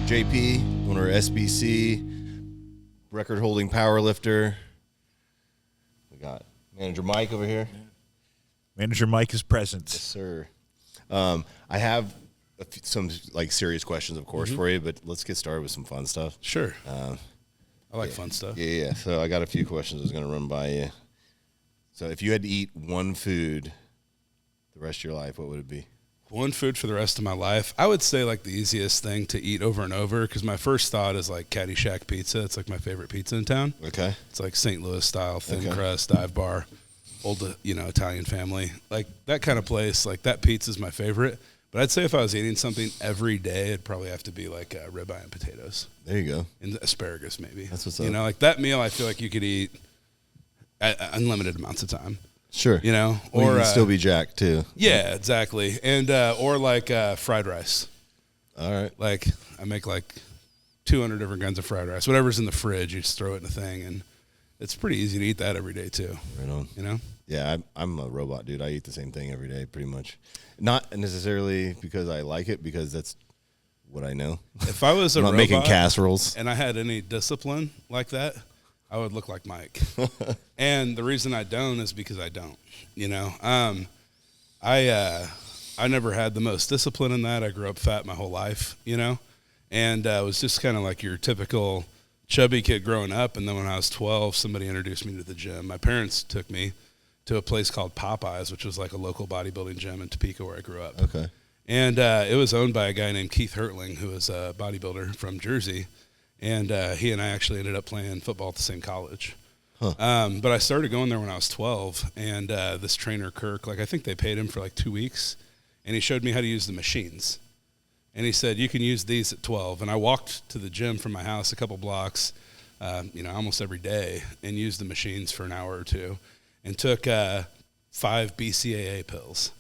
JP, owner of SBC, record-holding powerlifter. We got Manager Mike over here. Manager Mike is present. Yes, sir. I have some serious questions, of course, for you, but let's get started with some fun stuff. Sure. I like fun stuff. Yeah. So I got a few questions I was going to run by you. So if you had to eat one food the rest of your life, what would it be? One food for the rest of my life. I would say the easiest thing to eat over and over, because my first thought is Caddyshack pizza. It's my favorite pizza in town. Okay. It's St. Louis style, thin crust, dive bar, old Italian family. That kind of place. That pizza is my favorite. But I'd say if I was eating something every day, it'd probably have to be ribeye and potatoes. There you go. And asparagus maybe. That's what's up. That meal I feel like you could eat at unlimited amounts of time. Sure. Or you can still be jacked too. Yeah, exactly. And or fried rice. All right. I make 200 different kinds of fried rice. Whatever's in the fridge, you just throw it in a thing, and it's pretty easy to eat that every day too. Right on. Yeah, I'm a robot, dude. I eat the same thing every day, pretty much. Not necessarily because I like it, because that's what I know. If I was a not robot making casseroles and I had any discipline like that, I would look like Mike. And the reason I don't is because I don't. I never had the most discipline in that. I grew up fat my whole life, and was just kind of your typical chubby kid growing up. And then when I was 12, somebody introduced me to the gym. My parents took me to a place called Popeyes, which was a local bodybuilding gym in Topeka where I grew up. Okay. And it was owned by a guy named Keith Hertling, who was a bodybuilder from Jersey. And he and I actually ended up playing football at the same college. Huh. But I started going there when I was 12, and this trainer, Kirk, I think they paid him for 2 weeks, and he showed me how to use the machines. And he said, you can use these at 12. And I walked to the gym from my house a couple blocks, almost every day, and used the machines for an hour or two, and took 5 BCAA pills.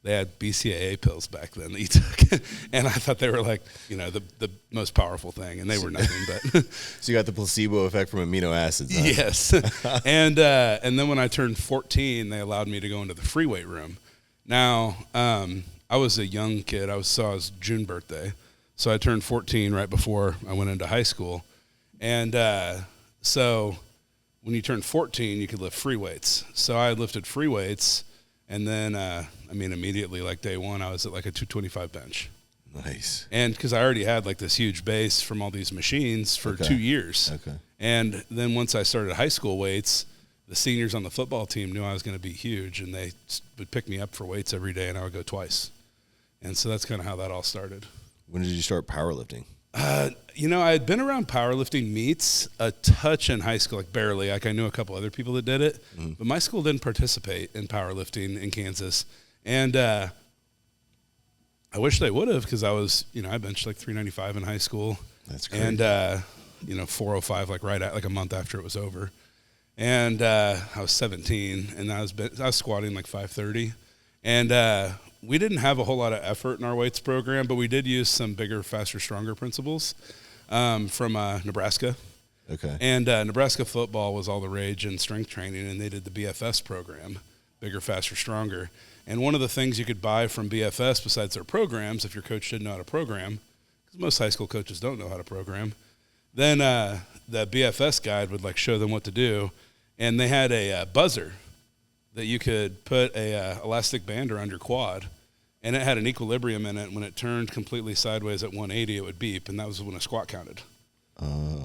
They had BCAA pills back then that you took, and I thought they were the most powerful thing, and they were nothing but. So you got the placebo effect from amino acids. Huh? Yes, and then when I turned 14, they allowed me to go into the free weight room. Now I was a young kid. I was June birthday, so I turned 14 right before I went into high school, and so when you turned 14, you could lift free weights. So I lifted free weights. And then, immediately, day one, I was at a 225 bench. Nice. And because I already had this huge base from all these machines for 2 years. Okay. And then once I started high school weights, the seniors on the football team knew I was going to be huge, and they would pick me up for weights every day, and I would go twice. And so that's kind of how that all started. When did you start powerlifting? I had been around powerlifting meets a touch in high school, barely. I knew a couple other people that did it, but my school didn't participate in powerlifting in Kansas. And I wish they would have, because I was, I benched 395 in high school. That's great. And 405 right at a month after it was over. And I was 17, and I was squatting 530, and we didn't have a whole lot of effort in our weights program, but we did use some bigger, faster, stronger principles from Nebraska. Okay. And Nebraska football was all the rage in strength training, and they did the BFS program, bigger, faster, stronger. And one of the things you could buy from BFS besides their programs, if your coach didn't know how to program, because most high school coaches don't know how to program, then the BFS guide would show them what to do. And they had a buzzer that you could put a elastic band around your quad, and it had an equilibrium in it. When it turned completely sideways at 180, it would beep, and that was when a squat counted.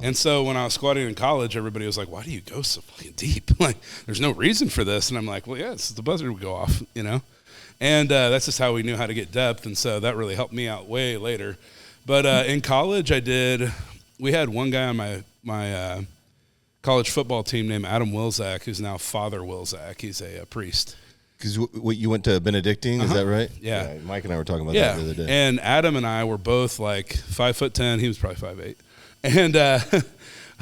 And so when I was squatting in college, everybody was like, why do you go so fucking deep? There's no reason for this. And I'm like, well, yes, the buzzer would go off, And that's just how we knew how to get depth, and so that really helped me out way later. But in college, we had one guy on my college football team named Adam Wilczak, who's now Father Wilczak. He's a priest. Because you went to Benedictine, is that right? Yeah. Mike and I were talking about that the other day. And Adam and I were both 5'10". He was probably 5'8". And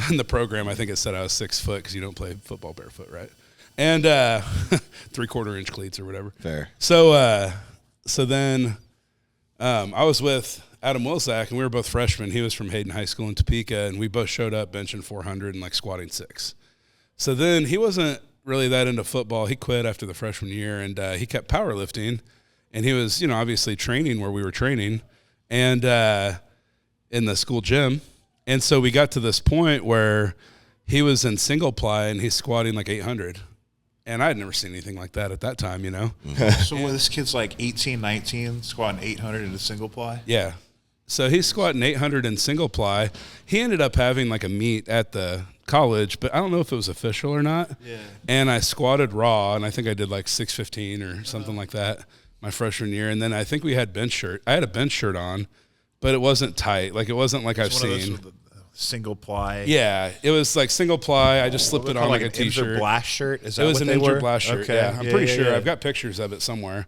on the program, I think it said I was 6 foot because you don't play football barefoot, right? And 3/4 inch cleats or whatever. Fair. So then I was with Adam Wilczak, and we were both freshmen. He was from Hayden High School in Topeka, and we both showed up benching 400 and squatting 6. So then he wasn't really that into football. He quit after the freshman year, and he kept powerlifting, and he was, obviously training where we were training. And in the school gym. And so we got to this point where he was in single ply and he's squatting like 800. And I had never seen anything like that at that time, you know? So this kid's like 18, 19, squatting 800 in a single ply? Yeah. So he's squatting 800 in single ply. He ended up having like a meet at the college, but I don't know if it was official or not. Yeah. And I squatted raw, and I think I did like 615 or something like that my freshman year. And then I think we had bench shirt. I had a bench shirt on, but it wasn't tight. Like it wasn't like I've seen. Single ply. Yeah, it was like single ply. I just slipped it on like a t-shirt. Blast shirt. Is that it was what an they Ninja were? Blast shirt. Okay. Yeah, I'm pretty sure. I've got pictures of it somewhere.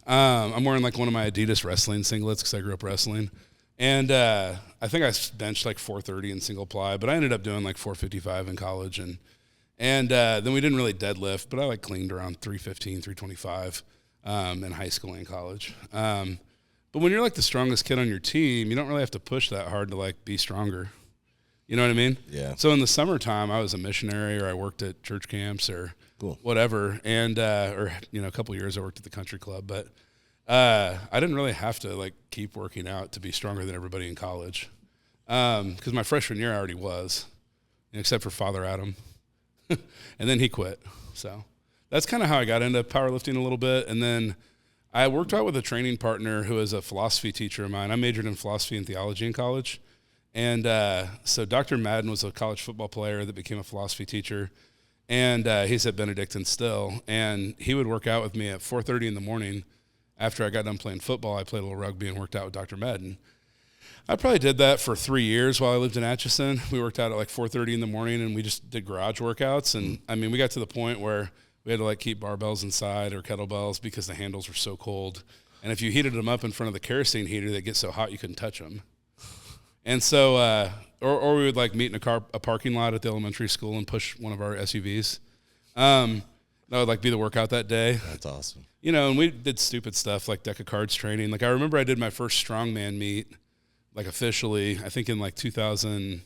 I'm wearing like one of my Adidas wrestling singlets because I grew up wrestling, and I think I benched like 430 in single ply, but I ended up doing like 455 in college, and then we didn't really deadlift, but I like cleaned around 315, 325 in high school and college. But when you're like the strongest kid on your team, you don't really have to push that hard to like be stronger. You know what I mean? Yeah. So in the summertime, I was a missionary, or I worked at church camps, or whatever, and or a couple of years I worked at the country club. But I didn't really have to like keep working out to be stronger than everybody in college, because my freshman year I already was, except for Father Adam, and then he quit. So that's kind of how I got into powerlifting a little bit, and then I worked out with a training partner who is a philosophy teacher of mine. I majored in philosophy and theology in college. And so Dr. Madden was a college football player that became a philosophy teacher, and he's at Benedictine still. And he would work out with me at 4:30 in the morning. After I got done playing football, I played a little rugby and worked out with Dr. Madden. I probably did that for 3 years while I lived in Atchison. We worked out at like 4:30 in the morning, and we just did garage workouts. And, I mean, we got to the point where we had to like keep barbells inside or kettlebells because the handles were so cold. And if you heated them up in front of the kerosene heater, they'd get so hot you couldn't touch them. And so, or we would like meet in a parking lot at the elementary school and push one of our SUVs. That would like be the workout that day. That's awesome. And we did stupid stuff like deck of cards training. Like I remember I did my first strongman meet, like officially, I think in like 2000,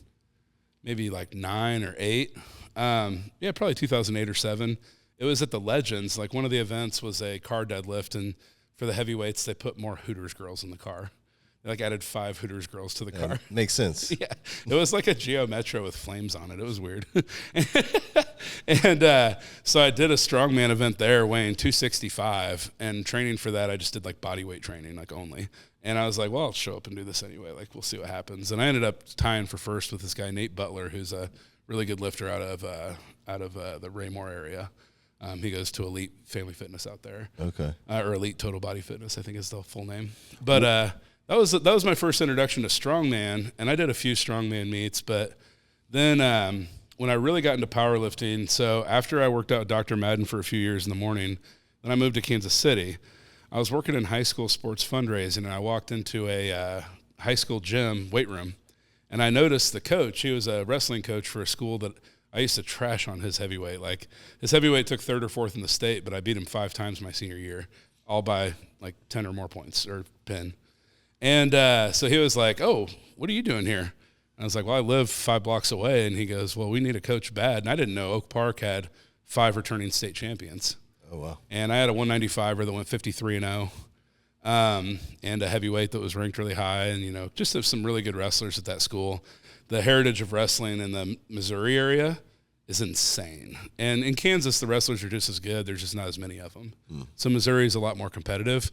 maybe like 9 or 8. Yeah, probably 2008 or 7. It was at the Legends. Like one of the events was a car deadlift, and for the heavyweights, they put more Hooters girls in the car. Like added 5 Hooters girls to the car. Makes sense. Yeah, it was like a Geo Metro with flames on it. It was weird. And so I did a strongman event there weighing 265, and training for that I just did like body weight training, like only. And I was like, well, I'll show up and do this anyway. Like we'll see what happens. And I ended up tying for first with this guy Nate Butler, who's a really good lifter out of the Raymore area. He goes to Elite Family Fitness out there. Okay. Or Elite Total Body Fitness, I think is the full name. But that was my first introduction to strongman, and I did a few strongman meets. But then when I really got into powerlifting, so after I worked out with Dr. Madden for a few years in the morning, then I moved to Kansas City. I was working in high school sports fundraising, and I walked into a high school gym weight room, and I noticed the coach. He was a wrestling coach for a school that I used to trash on his heavyweight. Like his heavyweight took 3rd or 4th in the state, but I beat him 5 times my senior year, all by like 10 or more points or pin. And so he was like, oh, what are you doing here? And I was like, well, I live 5 blocks away. And he goes, well, we need a coach bad. And I didn't know Oak Park had 5 returning state champions. Oh, wow. And I had a 195er that went 53-0, and a heavyweight that was ranked really high. And, just some really good wrestlers at that school. The heritage of wrestling in the Missouri area is insane. And in Kansas, the wrestlers are just as good. There's just not as many of them. So Missouri is a lot more competitive.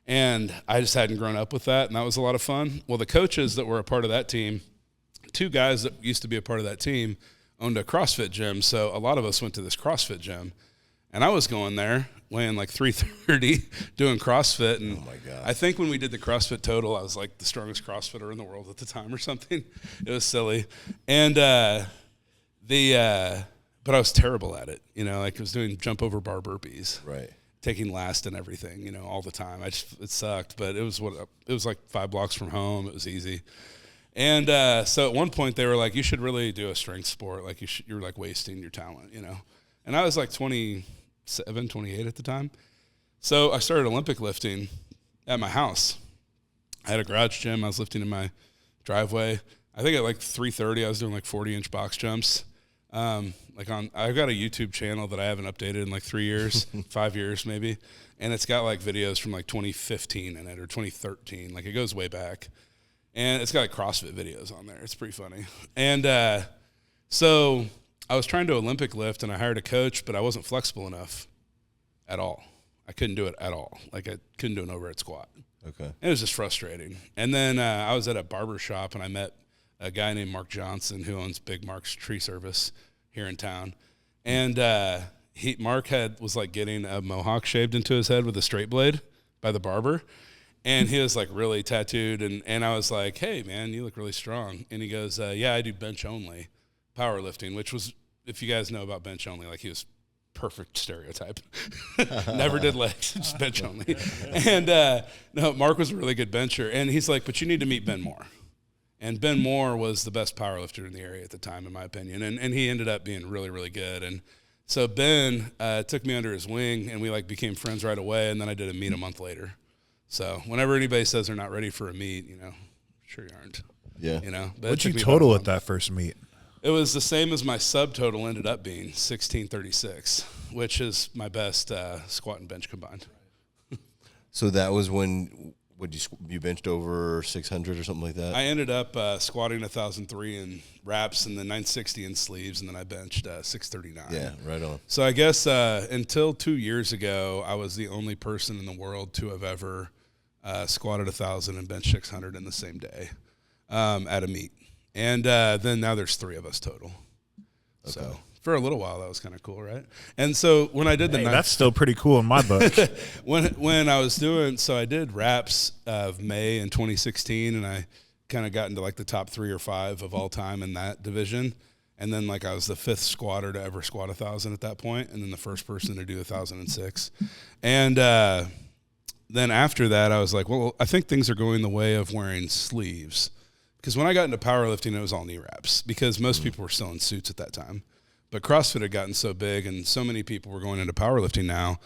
And I just hadn't grown up with that, and that was a lot of fun. Well, the coaches that were a part of that team, 2 guys that used to be a part of that team, owned a CrossFit gym, so a lot of us went to this CrossFit gym. And I was going there, weighing like 330, doing CrossFit. And oh my God. I think when we did the CrossFit total, I was like the strongest CrossFitter in the world at the time or something. It was silly. And but I was terrible at it. Like I was doing jump over bar burpees. Right. Taking last and everything, all the time. It sucked, but it was like 5 blocks from home. It was easy. And so at one point they were like, you should really do a strength sport. Like you're like wasting your talent, And I was like 27, 28 at the time. So I started Olympic lifting at my house. I had a garage gym. I was lifting in my driveway. I think at like 3:30 I was doing like 40-inch box jumps. I've got a YouTube channel that I haven't updated in like 3 years, 5 years maybe, and it's got like videos from like 2015 in it or 2013. Like it goes way back, And it's got like CrossFit videos on there. It's pretty funny. And so I was trying to Olympic lift, and I hired a coach, but I wasn't flexible enough at all. I couldn't do it at all. Like I couldn't do an overhead squat. Okay. It was just frustrating. And then I was at a barber shop, and I met a guy named Mark Johnson who owns Big Mark's Tree Service here in town. And Mark was like getting a mohawk shaved into his head with a straight blade by the barber. And he was like really tattooed. And I was like, hey, man, you look really strong. And he goes, yeah, I do bench only powerlifting, which was, if you guys know about bench only, like he was perfect stereotype. Never did legs, just bench only. And no, Mark was a really good bencher. And he's like, but you need to meet Ben Moore. And Ben Moore was the best powerlifter in the area at the time, in my opinion. And he ended up being really, really good. And so Ben took me under his wing, and we like became friends right away. And then I did a meet a month later. So whenever anybody says they're not ready for a meet, sure you aren't. Yeah. But What'd you total at that first meet? It was the same as my subtotal ended up being, 1636, which is my best squat and bench combined. So that was when you benched over 600 or something like that? I ended up squatting 1,003 in wraps and then 960 in sleeves, and then I benched 639. Yeah, right on. So I guess until 2 years ago, I was the only person in the world to have ever squatted 1,000 and benched 600 in the same day at a meet. And then now there's 3 of us total. Okay. So for a little while, that was kind of cool, right? And so when I did that's still pretty cool in my book. when I was I did wraps of May in 2016, and I kind of got into like the top 3 or 5 of all time in that division. And then like I was the 5th squatter to ever squat 1,000 at that point, and then the first person to do 1,006. And then after that, I was like, well, I think things are going the way of wearing sleeves. Because when I got into powerlifting, it was all knee wraps because most people were still in suits at that time. But CrossFit had gotten so big and so many people were going into powerlifting now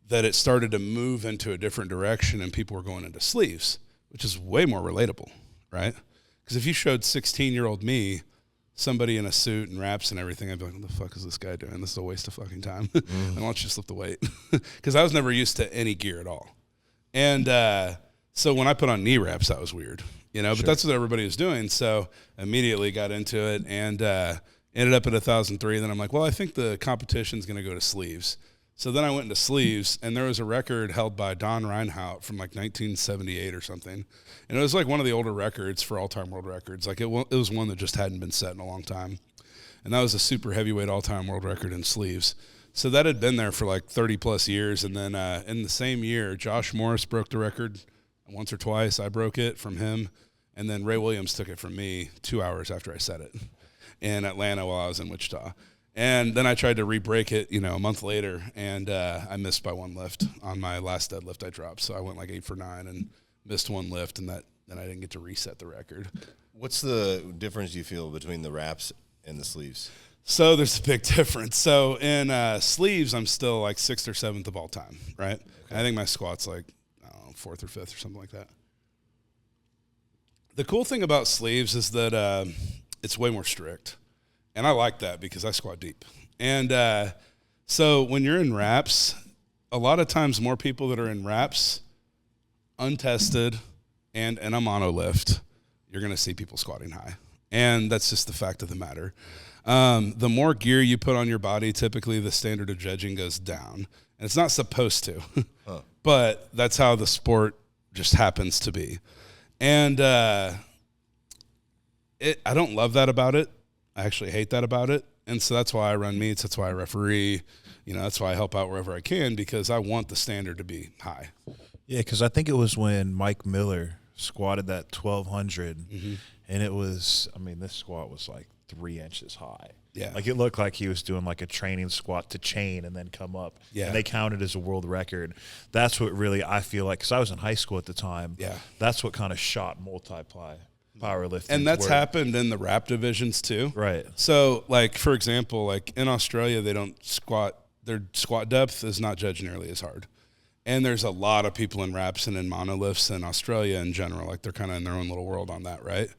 that it started to move into a different direction and people were going into sleeves, which is way more relatable, right? Because if you showed 16-year-old me somebody in a suit and wraps and everything, I'd be like, what the fuck is this guy doing? This is a waste of fucking time. And why don't you just lift the weight? Because I was never used to any gear at all. And so when I put on knee wraps, that was weird. But that's what everybody was doing. So immediately got into it and ended up at 1,003. Then I'm like, well, I think the competition's going to go to sleeves. So then I went into sleeves, and there was a record held by Don Reinhout from like 1978 or something. And it was like one of the older records for all-time world records. Like it was one that just hadn't been set in a long time. And that was a super heavyweight all-time world record in sleeves. So that had been there for like 30-plus years. And then in the same year, Josh Morris broke the record once or twice. I broke it from him. And then Ray Williams took it from me 2 hours after I said it in Atlanta while I was in Wichita. And then I tried to re-break it, a month later, and I missed by 1 lift on my last deadlift I dropped. So I went like 8 for 9 and missed 1 lift, and then I didn't get to reset the record. What's the difference you feel between the wraps and the sleeves? So there's a big difference. So in sleeves, I'm still like 6th or 7th of all time, right? Okay. I think my squat's like, I don't know, 4th or 5th or something like that. The cool thing about sleeves is that it's way more strict. And I like that because I squat deep. And so when you're in wraps, a lot of times more people that are in wraps, untested, and in a mono lift, you're going to see people squatting high. And that's just the fact of the matter. The more gear you put on your body, typically the standard of judging goes down. And it's not supposed to, but that's how the sport just happens to be. And I don't love that about it. I actually hate that about it. And so that's why I run meets. That's why I referee. That's why I help out wherever I can because I want the standard to be high. Yeah, because I think it was when Mike Miller squatted that 1,200, and it was, this squat was like 3 inches high. Yeah. Like it looked like he was doing like a training squat to chain and then come up. Yeah. And they counted as a world record. That's what really I feel like, because I was in high school at the time. Yeah. That's what kind of shot multiply powerlifting. And that's happened in the wrap divisions too. Right. So like, for example, like in Australia, they don't squat, their squat depth is not judged nearly as hard. And there's a lot of people in wraps and in monolifts in Australia in general. Like they're kind of in their own little world on that, right?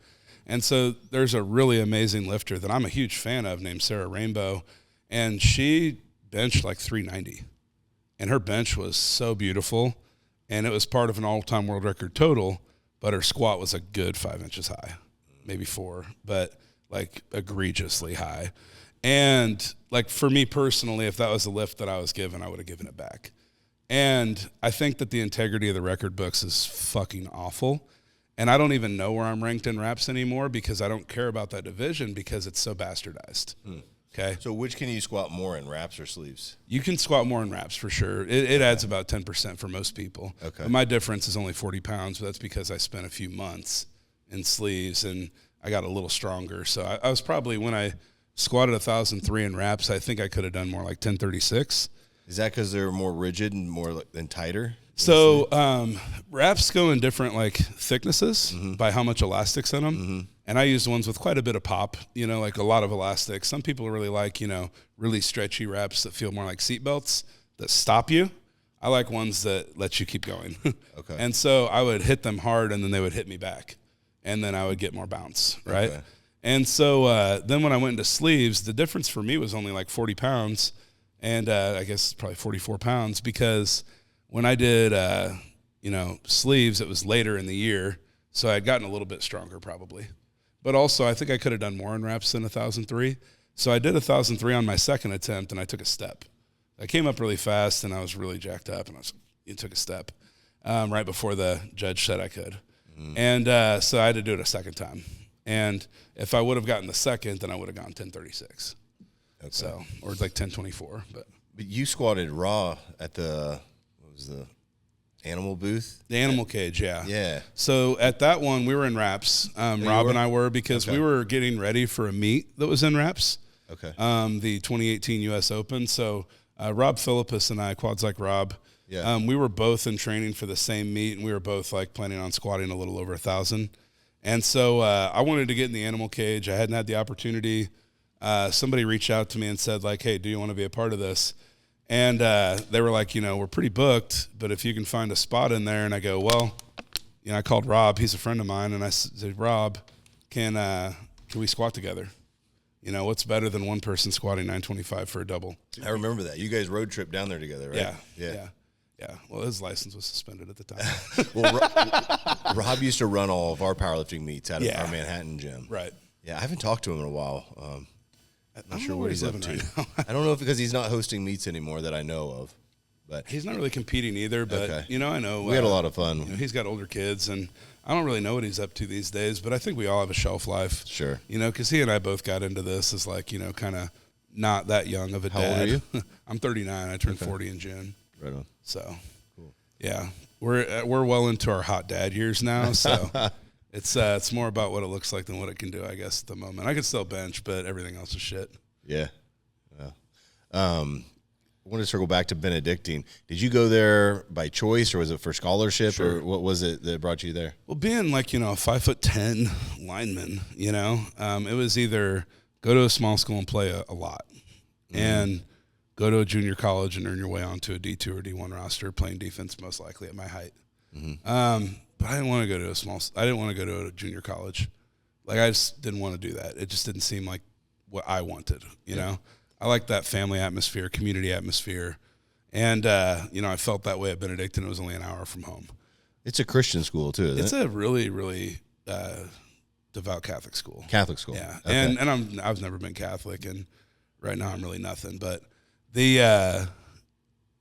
And so there's a really amazing lifter that I'm a huge fan of named Sarah Rainbow, and she benched like 390. And her bench was so beautiful, and it was part of an all-time world record total, but her squat was a good 5 inches high, maybe 4, but like egregiously high. And like for me personally, if that was a lift that I was given, I would have given it back. And I think that the integrity of the record books is fucking awful. And I don't even know where I'm ranked in reps anymore because I don't care about that division because it's so bastardized. Okay. So which can you squat more in, wraps or sleeves? You can squat more in wraps for sure. It adds about 10% for most people. Okay. But my difference is only 40 pounds, but that's because I spent a few months in sleeves and I got a little stronger. So I was probably, when I squatted 1,003 in wraps, I think I could have done more like 1036. Is that because they're more rigid and more and tighter? So wraps go in different like thicknesses by how much elastic's in them. And I use ones with quite a bit of pop, you know, like a lot of elastic. Some people really like, you know, really stretchy wraps that feel more like seat belts that stop you. I like ones that let you keep going. Okay. And so I would hit them hard and then they would hit me back. And then I would get more bounce, right? Okay. And so then when I went into sleeves, the difference for me was only like 40 pounds. And I guess probably 44 pounds because when I did, you know, sleeves, it was later in the year. So I had gotten a little bit stronger probably. But also I think I could have done more in reps than 1,003. So I did 1,003 on my second attempt and I took a step. I came up really fast and I was really jacked up and I took a step right before the judge said I could. And so I had to do it a second time. And if I would have gotten the second, then I would have gone 1036. Okay. So, or like 1024. But you squatted raw at the, what was the animal booth? the animal cage, yeah. Yeah. So at that one, we were in wraps. Rob and I were because we were getting ready for a meet that was in wraps. Okay. The 2018 U.S. Open. So Rob Philippus and I, Quads Like Rob, Yeah. we were both in training for the same meet, and we were both like planning on squatting a little over 1,000. And so I wanted to get in the animal cage. I hadn't had the opportunity. Somebody reached out to me and said, like, hey, do you want to be a part of this? And they were like, you know, we're pretty booked, but if you can find a spot in there. And I go, well, you know, I called Rob. He's a friend of mine. And I said, Rob, can we squat together? You know, what's better than one person squatting 925 for a double? I remember that. You guys road trip down there together, right? Yeah. Well, his license was suspended at the time. Well, Rob used to run all of our powerlifting meets out of Yeah. our Manhattan gym. Right. Yeah, I haven't talked to him in a while. Not sure what he's up to. living right now. I don't know if because he's not hosting meets anymore that I know of. But He's not really competing either, but, Okay. you know, I know. we had a lot of fun. You know, he's got older kids, and I don't really know what he's up to these days, but I think we all have a shelf life. Sure. You know, because he and I both got into this as like, you know, kind of not that young of a How old dad. are you? I'm 39. I turned 40 in June. Right on. So, yeah, we're well into our hot dad years now. So it's more about what it looks like than what it can do, I guess, at the moment. I can still bench, but everything else is shit. Yeah. I wanted to circle back to Benedictine. Did you go there by choice, or was it for scholarship, or what was it that brought you there? Well, being like, you know, a 5'10" lineman, you know, it was either go to a small school and play a lot, and go to a junior college and earn your way onto a D2 or D1 roster playing defense, most likely at my height. But I didn't want to go to I didn't want to go to a junior college. Like, I just didn't want to do that. It just didn't seem like what I wanted, you know? I like that family atmosphere, community atmosphere. And, you know, I felt that way at Benedictine. It was only an hour from home. It's a Christian school too, isn't It's it? a really, really devout Catholic school. Catholic school. Yeah, Okay. and I've never been Catholic, and right now I'm really nothing. But the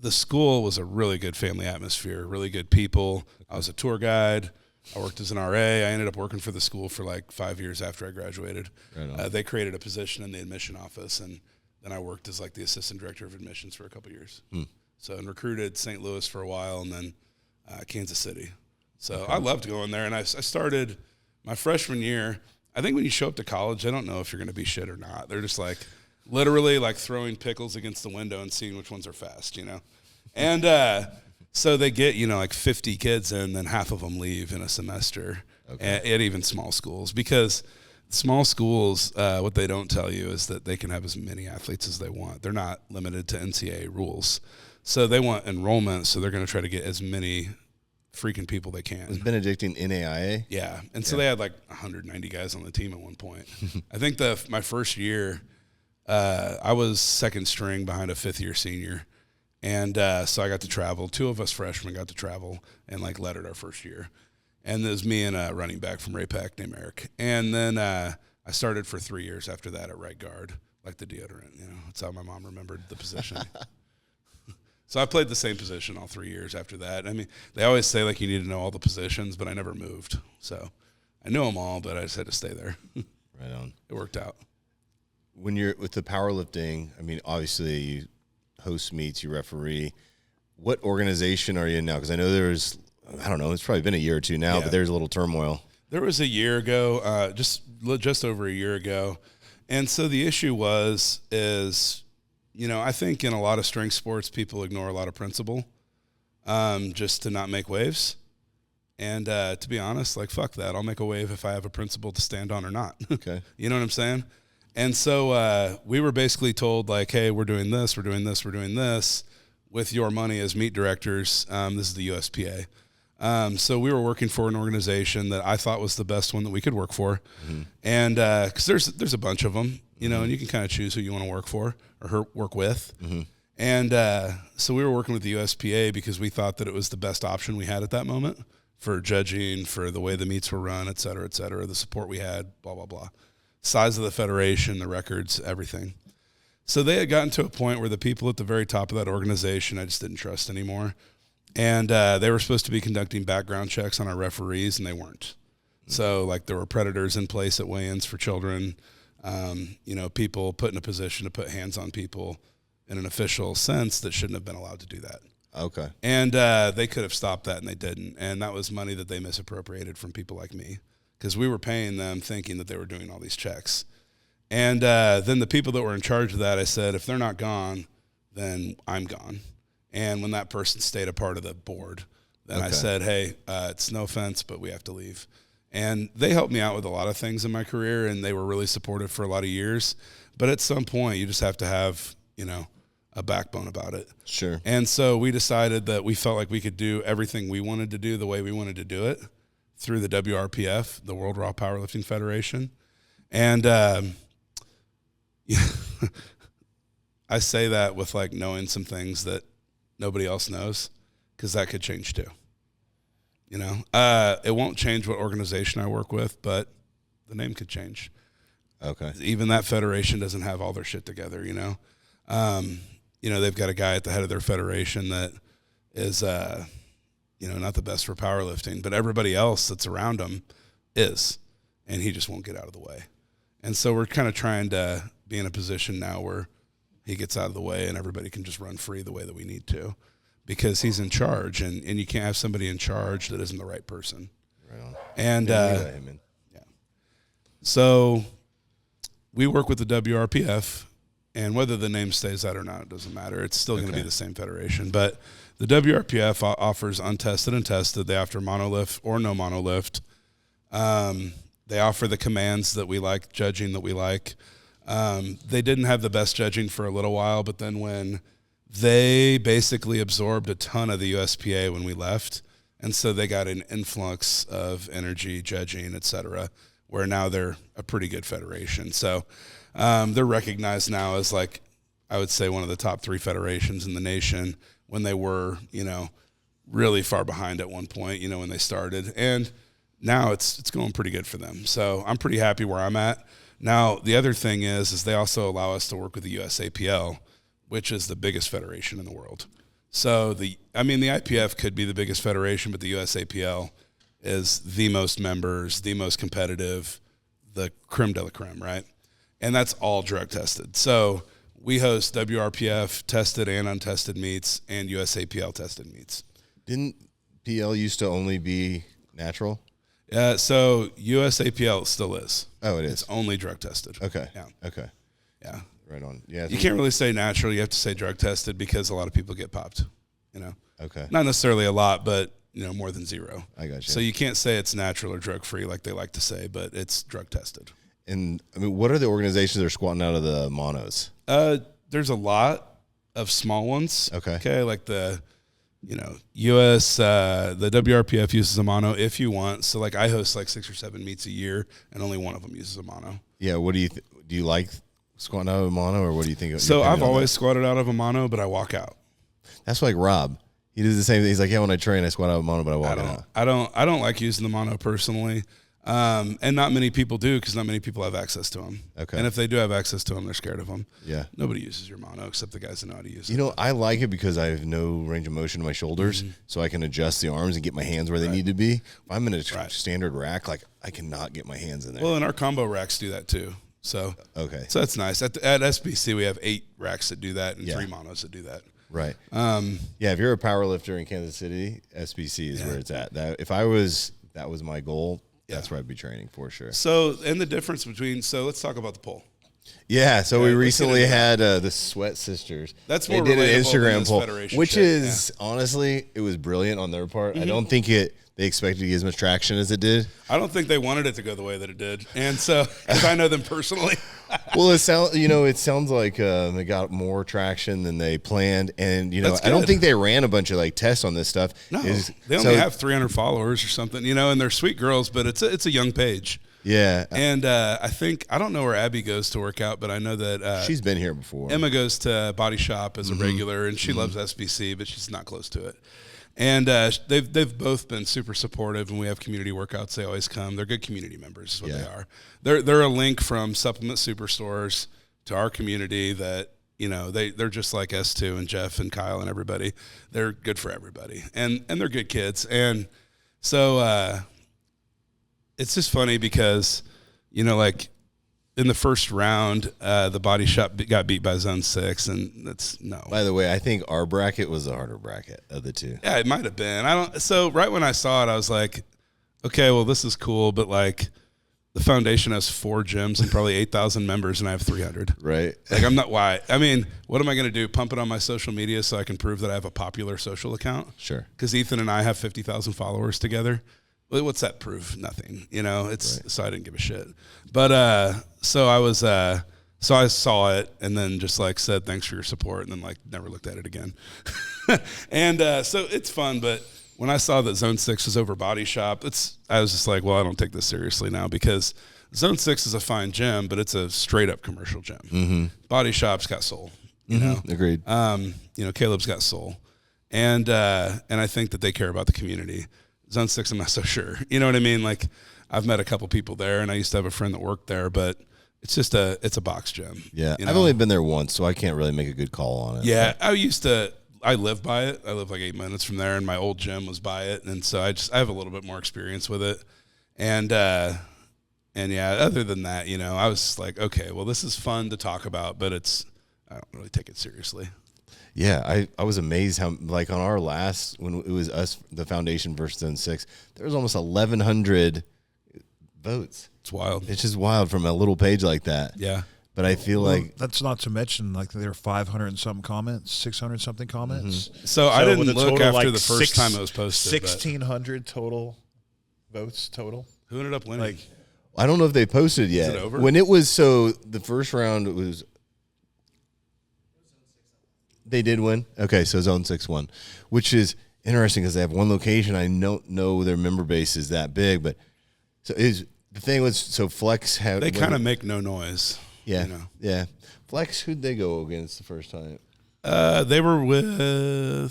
school was a really good family atmosphere, really good people. I was a tour guide. I worked as an RA. I ended up working for the school for like 5 years after I graduated. Right on. They created a position in the admission office, and then I worked as like the assistant director of admissions for a couple of years. So, and recruited St. Louis for a while, and then Kansas City. So I loved going there, and I started my freshman year. I think when you show up to college, they don't know if you're going to be shit or not. They're just like literally like throwing pickles against the window and seeing which ones are fast, you know? And so they get, you know, like 50 kids in, then half of them leave in a semester at even small schools, because small schools, what they don't tell you is that they can have as many athletes as they want. They're not limited to NCAA rules. So they want enrollment, so they're going to try to get as many freaking people they can. Was Benedictine NAIA? Yeah, and so they had like 190 guys on the team at one point. I think my first year, I was second string behind a fifth-year senior, and so I got to travel. Two of us freshmen got to travel and like led it our first year. And it was me and a running back from Ray-Pac named Eric. And then I started for 3 years after that at right guard, like the deodorant. That's how my mom remembered the position. So I played the same position all 3 years after that. I mean, they always say, like, you need to know all the positions, but I never moved. So I knew them all, but I just had to stay there. Right on. It worked out. When you're with the powerlifting, I mean, obviously you host meets, you referee. What organization are you in now? Because I know there's, I don't know, it's probably been a year or two now, but there's a little turmoil. There was a year ago, just over a year ago. And so the issue is, I think in a lot of strength sports, people ignore a lot of principle just to not make waves. And to be honest, like, fuck that. I'll make a wave if I have a principle to stand on or not. Okay. You know what I'm saying? And so we were basically told, like, hey, we're doing this with your money as meet directors. This is the USPA. So we were working for an organization that I thought was the best one that we could work for. Mm-hmm. And because there's a bunch of them, and you can kind of choose who you want to work for or work with. Mm-hmm. And so we were working with the USPA because we thought that it was the best option we had at that moment for judging, for the way the meets were run, et cetera, the support we had, blah, blah, blah. Size of the federation, the records, everything. So they had gotten to a point where the people at the very top of that organization I just didn't trust anymore. And they were supposed to be conducting background checks on our referees, and they weren't. So, like, there were predators in place at weigh-ins for children, people put in a position to put hands on people in an official sense that shouldn't have been allowed to do that. Okay. And they could have stopped that, and they didn't. And that was money that they misappropriated from people like me because we were paying them thinking that they were doing all these checks. And then the people that were in charge of that, I said, if they're not gone, then I'm gone. And when that person stayed a part of the board, then I said, hey, it's no offense, but we have to leave. And they helped me out with a lot of things in my career, and they were really supportive for a lot of years. But at some point, you just have to have, a backbone about it. Sure. And so we decided that we felt like we could do everything we wanted to do the way we wanted to do it through the WRPF, the World Raw Powerlifting Federation. And I say that with, like, knowing some things that nobody else knows, because that could change too. It won't change what organization I work with, but the name could change. Okay. Even that federation doesn't have all their shit together, they've got a guy at the head of their federation that is, not the best for powerlifting, but everybody else that's around him is, and he just won't get out of the way. And so we're kind of trying to be in a position now where he gets out of the way and everybody can just run free the way that we need to, because he's in charge, and you can't have somebody in charge that isn't the right person. Right on. And so we work with the WRPF, and whether the name stays that or not, it doesn't matter. It's still going to be the same federation. But the WRPF offers untested and tested. They offer monolift or no monolift. They offer the commands that we like, judging that we like. They didn't have the best judging for a little while, but then when they basically absorbed a ton of the USPA when we left, and so they got an influx of energy, judging, et cetera, where now they're a pretty good federation. So they're recognized now as, like, I would say one of the top 3 federations in the nation, when they were, really far behind at one point, when they started. And now it's going pretty good for them. So I'm pretty happy where I'm at. Now, the other thing is they also allow us to work with the USAPL, which is the biggest federation in the world. So the IPF could be the biggest federation, but the USAPL is the most members, the most competitive, the creme de la creme, right? And that's all drug tested. So we host WRPF tested and untested meets and USAPL tested meets. Didn't PL used to only be natural? So USAPL still is. Oh, it is. It's only drug tested. Okay. Yeah. Okay. Yeah. Right on. Yeah. You can't really say natural. You have to say drug tested because a lot of people get popped, Okay. Not necessarily a lot, but, more than 0. I got you. So you can't say it's natural or drug free like they like to say, but it's drug tested. And what are the organizations that are squatting out of the monos? There's a lot of small ones. Okay. Like the, US, the WRPF uses a mono if you want. So, like, I host like 6 or 7 meets a year, and only one of them uses a mono. Yeah. What do you like squatting out of a mono, or what do you think? So I've always squatted out of a mono, but I walk out. That's like Rob. He does the same thing. He's like, yeah, when I train, I squat out mono, but I walk out. I don't like using the mono personally. And not many people do because not many people have access to them. Okay. And if they do have access to them, they're scared of them. Yeah. Nobody uses your mono except the guys that know how to use it. You know, I like it because I have no range of motion in my shoulders, Mm-hmm. so I can adjust the arms and get my hands where they need to be. If I'm in a standard rack, like I cannot get my hands in there. Well, and our combo racks do that too. So okay. So that's nice. At SBC, we have 8 racks that do that and 3 monos that do that. Right. Yeah, if you're a power lifter in Kansas City, SBC is where it's at. That was my goal. That's where I'd be training for sure. So, and the difference between, let's talk about the poll. Yeah, so we recently had the Sweat Sisters. That's they more did an relatable than Instagram this poll, Federation which shit. is honestly, it was brilliant on their part. I don't think they expected to get as much traction as it did. I don't think they wanted it to go the way that it did, and so because I know them personally. Well, it sounds like they got more traction than they planned, and That's I don't good. think they ran a bunch of like tests on this stuff. No, they only have 300 followers or something, and they're sweet girls, but it's a young page. Yeah, And I don't know where Abby goes to work out, but I know that she's been here before. Emma goes to Body Shop as a regular, and she loves SBC, but she's not close to it. And they've both been super supportive, and we have community workouts. They always come. They're good community members, is what they are. They're a link from Supplement Superstores to our community that they're just like S2 and Jeff and Kyle and everybody. They're good for everybody, and they're good kids. And so it's just funny because like in the first round, the Body Shop got beat by Zone 6, and that's no. By the way, I think our bracket was the harder bracket of the two. Yeah, it might have been. So right when I saw it, I was like, okay, well, this is cool, but like the foundation has 4 gyms and probably 8,000 members, and I have 300. Right. Like I'm not why. I mean, what am I going to do? Pump it on my social media so I can prove that I have a popular social account? Sure. Because Ethan and I have 50,000 followers together. Well, what's that prove? Nothing. So I didn't give a shit. But so I saw it and then just like said thanks for your support and then like never looked at it again. And so it's fun, but when I saw that Zone 6 was over Body Shop, I was just like, well, I don't take this seriously now because Zone 6 is a fine gym, but it's a straight up commercial gym. Mm-hmm. Body Shop's got soul. Agreed. Caleb's got soul, and I think that they care about the community. Zone 6, I'm not so sure. You know what I mean? Like, I've met a couple people there, and I used to have a friend that worked there, but it's just it's a box gym. Yeah, I've only been there once, so I can't really make a good call on it. Yeah, I live by it. I live like 8 minutes from there, and my old gym was by it, and so I have a little bit more experience with it. And yeah, other than that, I was like, okay, well, this is fun to talk about, but I don't really take it seriously. Yeah, I was amazed how, like, on our last, when it was us, the foundation versus Zone 6, there was almost 1,100 votes. It's wild. It's just wild from a little page like that. Yeah. But I feel like that's not to mention like there are 500 and something comments, 600 something comments. So I didn't with a look total, after like, the first time it was posted. 1,600 total votes total. Who ended up winning? Like, I don't know if they posted yet. Is it over? When it was, so the first round was, they did win. Okay, so Zone 6 won, which is interesting because they have one location. I don't know their member base is that big, but so the thing was, so Flex had, they kind of make no noise. yeah, yeah. Flex, who'd they go against the first time? They were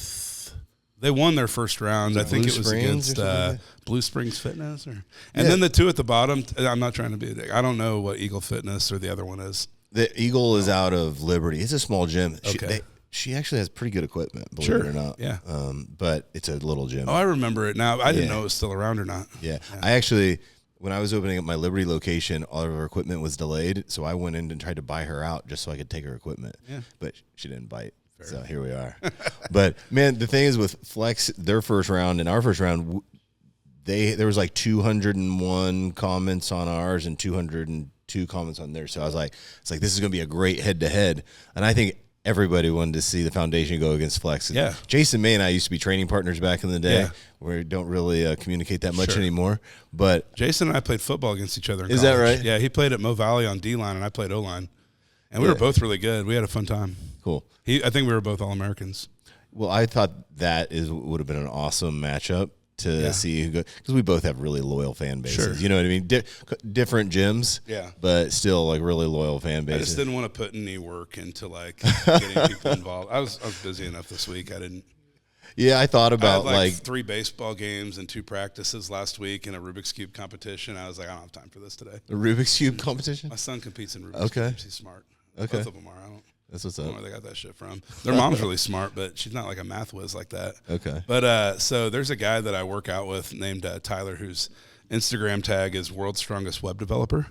they won their first round. I think Blue it was Springs against Blue Springs Fitness, and then the two at the bottom. I'm not trying to be a dick. I don't know what Eagle Fitness or the other one is. The Eagle is out of Liberty. It's a small gym. Okay. She actually has pretty good equipment, believe Sure. it or not. Yeah. But it's a little gym. Oh, I remember it now. I didn't Yeah. know it was still around or not. Yeah. I actually, when I was opening up my Liberty location, all of her equipment was delayed, so I went in and tried to buy her out just so I could take her equipment. Yeah. But she didn't bite. So here we are. But man, the thing is with Flex, their first round and our first round, there was like 201 comments on ours and 202 comments on theirs. So I was like, this is going to be a great head to head. And I think everybody wanted to see the foundation go against Flex. Yeah. Jason May and I used to be training partners back in the day. Yeah. We don't really communicate that much Sure. anymir. But Jason and I played football against each other in Is that college. right? Yeah, he played at Mo Valley on D-line, and I played O-line. And we were both really good. We had a fun time. cool. I think we were both All-Americans. Well, I thought that would have been an awesome matchup to see who go, because we both have really loyal fan bases. Sure. You know what I mean? Different gyms, Yeah. but still like really loyal fan I bases. just didn't want to put any work into like getting people involved. I was busy enough this week. I didn't. Yeah, I thought I about had like 3 baseball games and 2 practices last week and a Rubik's Cube competition. I was like, I don't have time for this today. a Rubik's Cube competition. My son competes in Rubik's Cubes. He's smart. Okay. Both of them are. That's what's I don't up. know where they got that shit from. Their mom's really smart, but she's not like a math whiz like that. Okay. But so there's a guy that I work out with named Tyler, whose Instagram tag is World's Strongest Web Developer.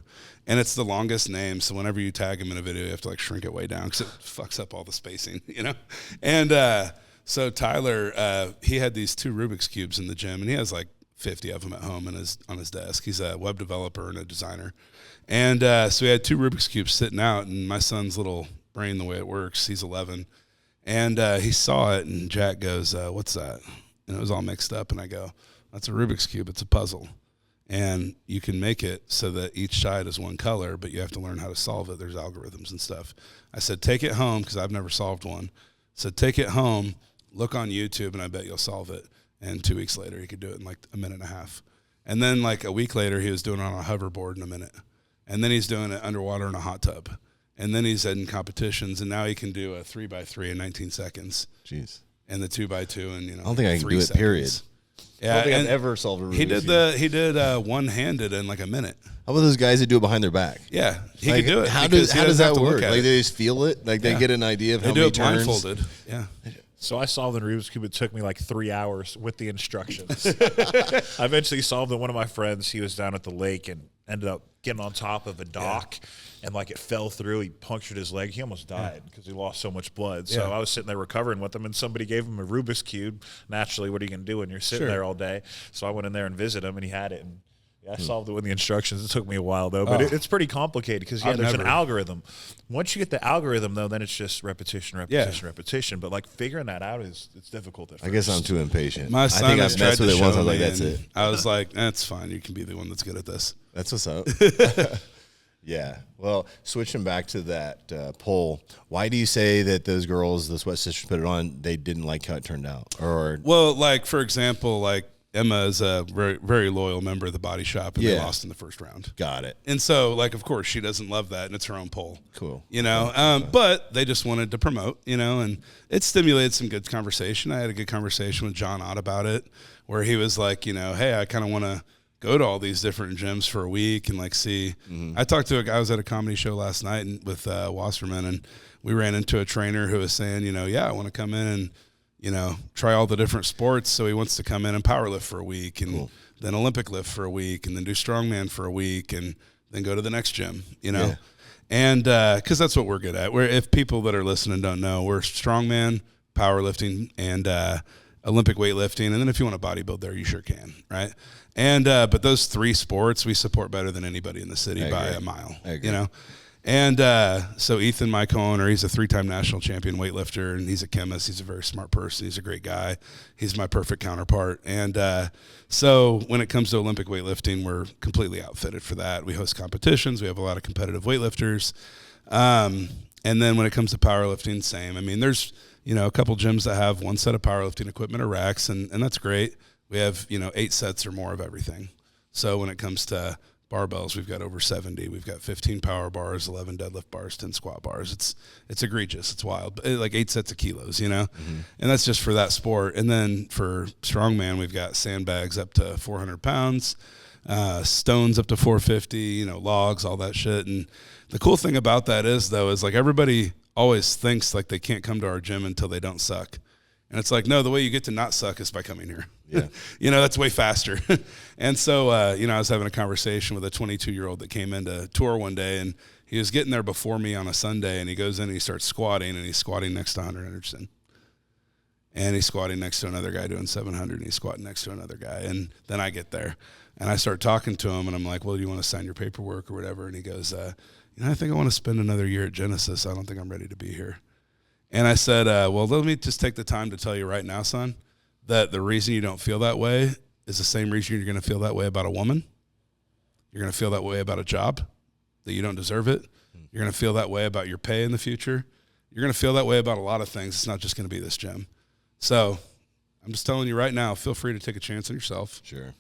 And it's the longest name, so whenever you tag him in a video, you have to like shrink it way down because it fucks up all the spacing, you know? And so Tyler, he had these 2 Rubik's Cubes in the gym, and he has like 50 of them at home on his desk. He's a web developer and a designer. And so he had 2 Rubik's Cubes sitting out, and my son's little brain, the way it works, he's 11, and he saw it, and Jack goes, what's that? And it was all mixed up, and I go, that's a Rubik's Cube. It's a puzzle. And you can make it so that each side is one color, but you have to learn how to solve it. There's algorithms and stuff. I said, take it home, because I've never solved one. So take it home, look on YouTube, and I bet you'll solve it. And 2 weeks later, he could do it in like a minute and a half. And then like a week later, he was doing it on a hoverboard in a minute. And then he's doing it underwater in a hot tub. And then he's in competitions, and now he can do a 3x3 in 19 seconds. Jeez. And the 2x2 in, I don't think I can do it, seconds. period. Yeah, I don't think and I've ever solved a Rubik's Cube. he did one-handed in like a minute. How about those guys that do it behind their back? Yeah, he Like, could do it. How because does he doesn't have that to look work? at Like it. they just feel it? Like they get an idea of They how do many it turns? blindfolded. Yeah. So I solved the Rubik's Cube. It took me like 3 hours with the instructions. I eventually solved it. One of my friends, he was down at the lake and ended up getting on top of a dock, and like it fell through. He punctured his leg. He almost died because he lost so much blood. So I was sitting there recovering with him, and somebody gave him a Rubik's Cube. Naturally, what are you going to do when you're sitting there all day? So I went in there and visited him, and he had it. And I solved it with the instructions. It took me a while, though. But it's pretty complicated because, there's an algorithm. Once you get the algorithm, though, then it's just repetition. But, like, figuring that out it's difficult at first. I guess I'm too impatient. My son I think has I've messed tried with to it once. I show was like, me, that's and it. I was like, that's fine. You can be the one that's good at this. That's what's up. Yeah. Well, switching back to that poll, why do you say that those girls, the Sweat Sisters, put it on, they didn't like how it turned out? Or Well, like, for example, like, Emma is a very, very loyal member of the Body Shop, and they lost in the first round. Got it. And so, like, of course, she doesn't love that, and it's her own poll. Cool. You know, but they just wanted to promote, you know, and it stimulated some good conversation. I had a good conversation with John Ott about it, where he was like, you know, hey, I kind of want to go to all these different gyms for a week and, like, see. I talked to a guy, I was at a comedy show last night with Wasserman, and we ran into a trainer who was saying, you know, I want to come in and, you know, try all the different sports. So he wants to come in and power lift for a week, and then Olympic lift for a week, and then do strongman for a week, and then go to the next gym, you know? And because that's what we're good at. If people that are listening don't know, we're strongman, powerlifting, and Olympic weightlifting. And then if you want to bodybuild there, you sure can, right? And but those 3 sports we support better than anybody in the city by a mile, you know? And so Ethan, my co-owner, he's a 3-time national champion weightlifter, and he's a chemist. He's a very smart person. He's a great guy. He's my perfect counterpart. And so when it comes to Olympic weightlifting, we're completely outfitted for that. We host competitions. We have a lot of competitive weightlifters. And then when it comes to powerlifting, same. I mean, there's, you know, a couple gyms that have 1 set of powerlifting equipment or racks, and that's great. We have, you know, 8 sets or more of everything. So when it comes to barbells, we've got over 70. We've got 15 power bars, 11 deadlift bars, 10 squat bars. It's egregious. It's wild. Like 8 sets of kilos, you know? And that's just for that sport. And then for strongman, we've got sandbags up to 400 pounds, stones up to 450, you know, logs, all that shit. And the cool thing about that is, though, is like everybody always thinks like they can't come to our gym until they don't suck. And it's like, no, the way you get to not suck is by coming here. Yeah. You know, that's way faster. And so, you know, I was having a conversation with a 22-year-old that came in to tour one day, and he was getting there before me on a Sunday, and he goes in and he starts squatting, and he's squatting next to Hunter Henderson. And he's squatting next to another guy doing 700, and he's squatting next to another guy. And then I get there, and I start talking to him, and I'm like, well, do you want to sign your paperwork or whatever? And he goes, you know, I think I want to spend another year at Genesis. I don't think I'm ready to be here. And I said, well, let me just take the time to tell you right now, son, that the reason you don't feel that way is the same reason you're going to feel that way about a woman. You're going to feel that way about a job, that you don't deserve it. You're going to feel that way about your pay in the future. You're going to feel that way about a lot of things. It's not just going to be this gym. So I'm just telling you right now, feel free to take a chance on yourself. Sure.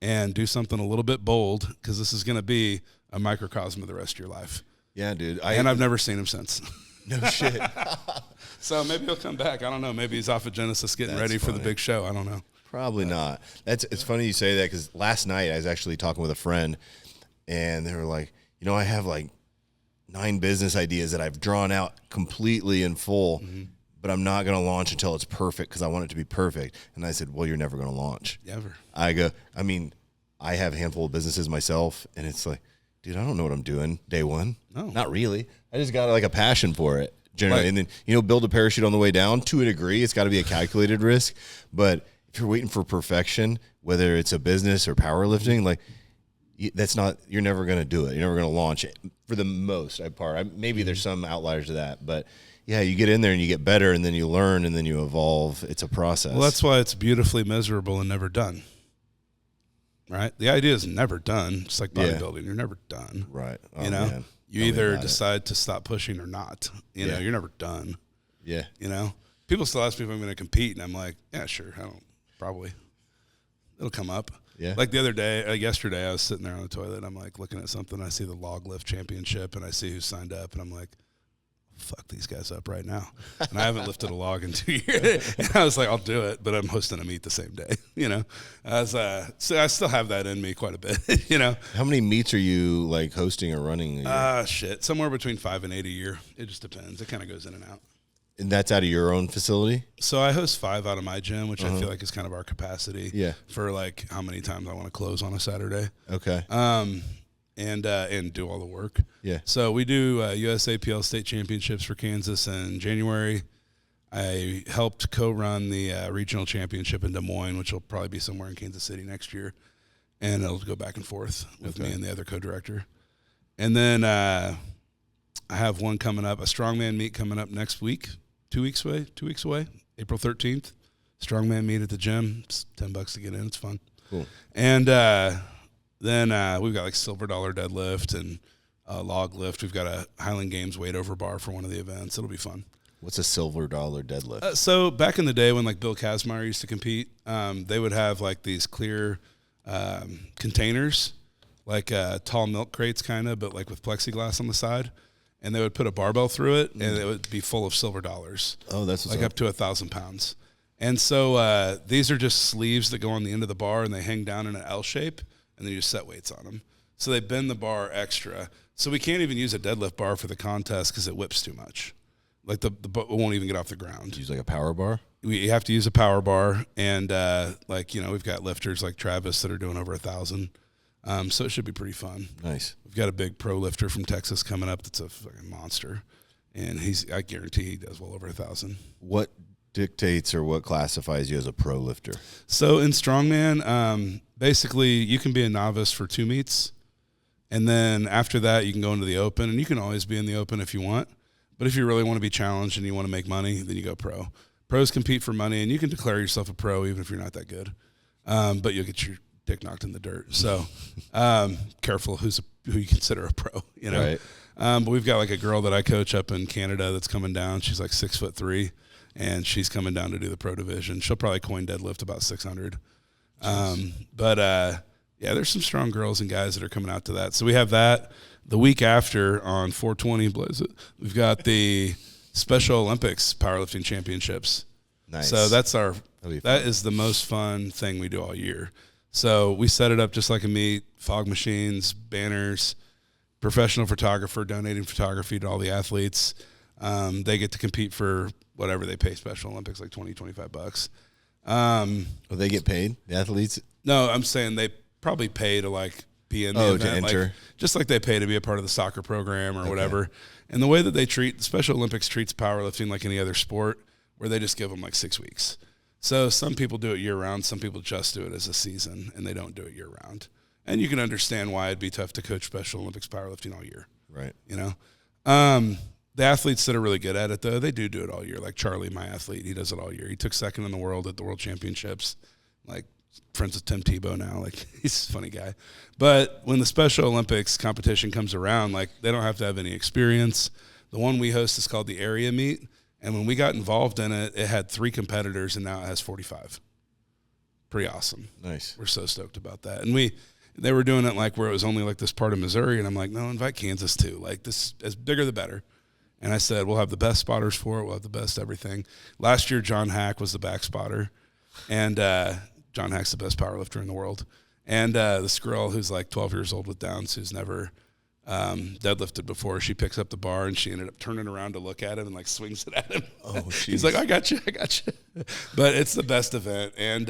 And do something a little bit bold, because this is going to be a microcosm of the rest of your life. Yeah, dude. And I've never seen him since. No shit. So maybe he'll come back. I don't know. Maybe he's off at Genesis getting ready for the big show. I don't know. Probably not. It's funny you say that because last night I was actually talking with a friend, and they were like, I have like 9 business ideas that I've drawn out completely in full, but I'm not going to launch until it's perfect because I want it to be perfect. And I said, well, you're never going to launch. Never. I have a handful of businesses myself, and it's like, dude, I don't know what I'm doing day one. No. Not really. I just got like a passion for it generally. And then, build a parachute on the way down to a degree. It's got to be a calculated risk. But if you're waiting for perfection, whether it's a business or powerlifting, like you're never going to do it. You're never going to launch it for the most part. Maybe there's some outliers to that, but yeah, you get in there and you get better and then you learn and then you evolve. It's a process. Well, that's why it's beautifully miserable and never done. Right? The idea is never done. It's like bodybuilding. You're never done. Right. Oh, Man. You either decide to stop pushing or not. You're never done. Yeah. People still ask me if I'm going to compete, and I'm like, yeah, sure. I don't. Probably. It'll come up. Yeah. Like the other day, yesterday, I was sitting there on the toilet. I'm like looking at something. I see the log lift championship, and I see who signed up, and I'm like, fuck these guys up right now. And I haven't lifted a log in 2 years. And I was like, I'll do it, but I'm hosting a meet the same day. So I still have that in me quite a bit. How many meets are you like hosting or running a year? Somewhere between 5 and 8 a year. It just depends. It kind of goes in and out. And that's out of your own facility? So I host 5 out of my gym, which I feel like is kind of our capacity. Yeah. For like how many times I want to close on a Saturday. Okay. And do all the work. Yeah. So we do USAPL state championships for Kansas in January. I helped co-run the regional championship in Des Moines, which will probably be somewhere in Kansas City next year. And it'll go back and forth with me and the other co-director. And then I have one coming up, a strongman meet coming up next week, 2 weeks away, April 13th. Strongman meet at the gym. It's $10 to get in. It's fun. Cool. And then we've got like silver dollar deadlift and log lift. We've got a Highland Games weight over bar for one of the events. It'll be fun. What's a silver dollar deadlift? So back in the day when like Bill Kazmaier used to compete, they would have like these clear containers, like tall milk crates kind of, but like with plexiglass on the side. And they would put a barbell through it, and it would be full of silver dollars. Oh, that's like up to 1,000 pounds. And so these are just sleeves that go on the end of the bar, and they hang down in an L shape, and then you just set weights on them. So they bend the bar extra. So we can't even use a deadlift bar for the contest because it whips too much. Like the won't even get off the ground. Use like a power bar? We have to use a power bar, and we've got lifters like Travis that are doing over 1,000. So it should be pretty fun. Nice. We've got a big pro lifter from Texas coming up that's a fucking monster, and I guarantee he does well over 1,000. What dictates or what classifies you as a pro lifter? So in strongman, basically you can be a novice for 2 meets, and then after that you can go into the open, and you can always be in the open if you want. But if you really want to be challenged and you want to make money, then you go pro. Pros compete for money, and you can declare yourself a pro even if you're not that good, but you'll get your dick knocked in the dirt. So careful who you consider a pro, Right. But we've got like a girl that I coach up in Canada that's coming down. She's like 6'3", and she's coming down to do the pro division. She'll probably coin deadlift about 600. There's some strong girls and guys that are coming out to that. So we have that. The week after on 420, we've got the Special Olympics Powerlifting Championships. Nice. So that is the most fun thing we do all year. So we set it up just like a meet, fog machines, banners, professional photographer donating photography to all the athletes. They get to compete for whatever they pay Special Olympics, like $20-25. They get paid, the athletes? No, I'm saying they probably pay to like be in the event, to enter. like, just like they pay to be a part of the soccer program or whatever. And the way that they treat Special Olympics treats powerlifting like any other sport, where they just give them like 6 weeks. So some people do it year-round. Some people just do it as a season, and they don't do it year-round. And you can understand why it'd be tough to coach Special Olympics powerlifting all year. Right. The athletes that are really good at it, though, they do it all year. Like Charlie, my athlete, he does it all year. He took second in the world at the World Championships. Like, friends with Tim Tebow now. Like, he's a funny guy. But when the Special Olympics competition comes around, like, they don't have to have any experience. The one we host is called the Area Meet. And when we got involved in it, it had 3 competitors, and now it has 45. Pretty awesome. Nice. We're so stoked about that. And they were doing it like where it was only like this part of Missouri, and I'm like, no, invite Kansas too. Like, this, as bigger the better. And I said, we'll have the best spotters for it. We'll have the best everything. Last year, John Hack was the back spotter. And John Hack's the best powerlifter in the world. And this girl who's like 12 years old with Downs, who's never deadlifted before, she picks up the bar and she ended up turning around to look at him and like swings it at him. Oh, he's like, I got you. But it's the best event. And